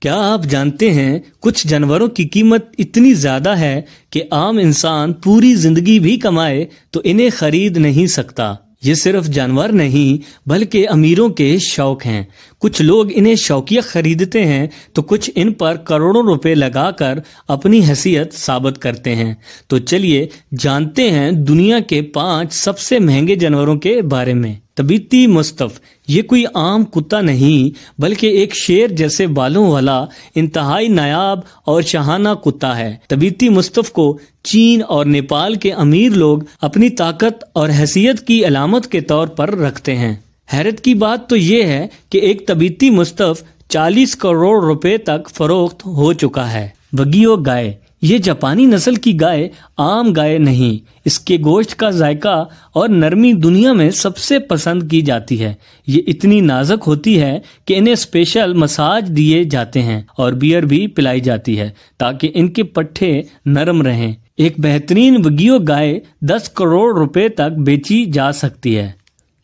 کیا آپ جانتے ہیں کچھ جانوروں کی قیمت اتنی زیادہ ہے کہ عام انسان پوری زندگی بھی کمائے تو انہیں خرید نہیں سکتا۔ یہ صرف جانور نہیں بلکہ امیروں کے شوق ہیں۔ کچھ لوگ انہیں شوقیہ خریدتے ہیں تو کچھ ان پر کروڑوں روپے لگا کر اپنی حیثیت ثابت کرتے ہیں۔ تو چلیے جانتے ہیں دنیا کے 5 سب سے مہنگے جانوروں کے بارے میں۔ طبیعتی مصطف یہ کوئی عام کتا نہیں بلکہ ایک شیر جیسے بالوں والا انتہائی نایاب اور شاہانہ کتا ہے۔ طبیعتی مصطف کو چین اور نیپال کے امیر لوگ اپنی طاقت اور حیثیت کی علامت کے طور پر رکھتے ہیں۔ حیرت کی بات تو یہ ہے کہ ایک طبیعتی مصطف 40 کروڑ روپے تک فروخت ہو چکا ہے۔ وگیو گائے یہ جاپانی نسل کی گائے عام گائے نہیں، اس کے گوشت کا ذائقہ اور نرمی دنیا میں سب سے پسند کی جاتی ہے۔ یہ اتنی نازک ہوتی ہے کہ انہیں اسپیشل مساج دیے جاتے ہیں اور بیئر بھی پلائی جاتی ہے تاکہ ان کے پٹھے نرم رہیں۔ ایک بہترین وگیو گائے 10 کروڑ روپے تک بیچی جا سکتی ہے۔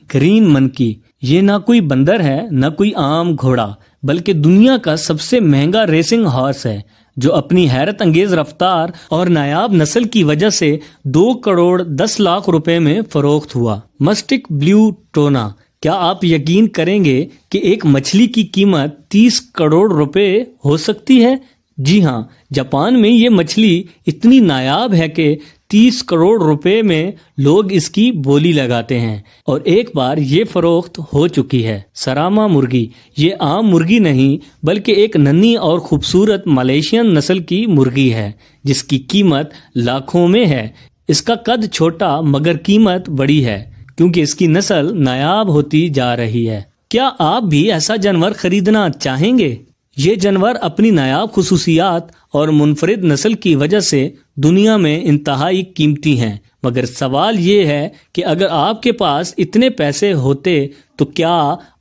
گرین منکی یہ نہ کوئی بندر ہے نہ کوئی عام گھوڑا بلکہ دنیا کا سب سے مہنگا ریسنگ ہارس ہے، جو اپنی حیرت انگیز رفتار اور نایاب نسل کی وجہ سے 2 کروڑ 10 لاکھ روپے میں فروخت ہوا۔ مسٹک بلیو ٹونا کیا آپ یقین کریں گے کہ ایک مچھلی کی قیمت 30 کروڑ روپے ہو سکتی ہے؟ جی ہاں، جاپان میں یہ مچھلی اتنی نایاب ہے کہ 30 کروڑ روپے میں لوگ اس کی بولی لگاتے ہیں اور ایک بار یہ فروخت ہو چکی ہے۔ سراما مرغی یہ عام مرغی نہیں بلکہ ایک ننھی اور خوبصورت ملیشین نسل کی مرغی ہے جس کی قیمت لاکھوں میں ہے۔ اس کا قد چھوٹا مگر قیمت بڑی ہے کیونکہ اس کی نسل نایاب ہوتی جا رہی ہے۔ کیا آپ بھی ایسا جانور خریدنا چاہیں گے؟ یہ جانور اپنی نایاب خصوصیات اور منفرد نسل کی وجہ سے دنیا میں انتہائی قیمتی ہیں، مگر سوال یہ ہے کہ اگر آپ کے پاس اتنے پیسے ہوتے تو کیا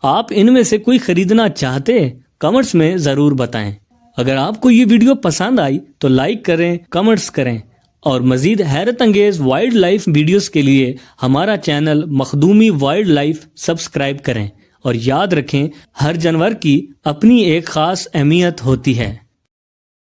آپ ان میں سے کوئی خریدنا چاہتے؟ کمنٹس میں ضرور بتائیں۔ اگر آپ کو یہ ویڈیو پسند آئی تو لائک کریں، کمنٹس کریں اور مزید حیرت انگیز وائلڈ لائف ویڈیوز کے لیے ہمارا چینل مخدومی وائلڈ لائف سبسکرائب کریں۔ اور یاد رکھیں ہر جانور کی اپنی ایک خاص اہمیت ہوتی ہے۔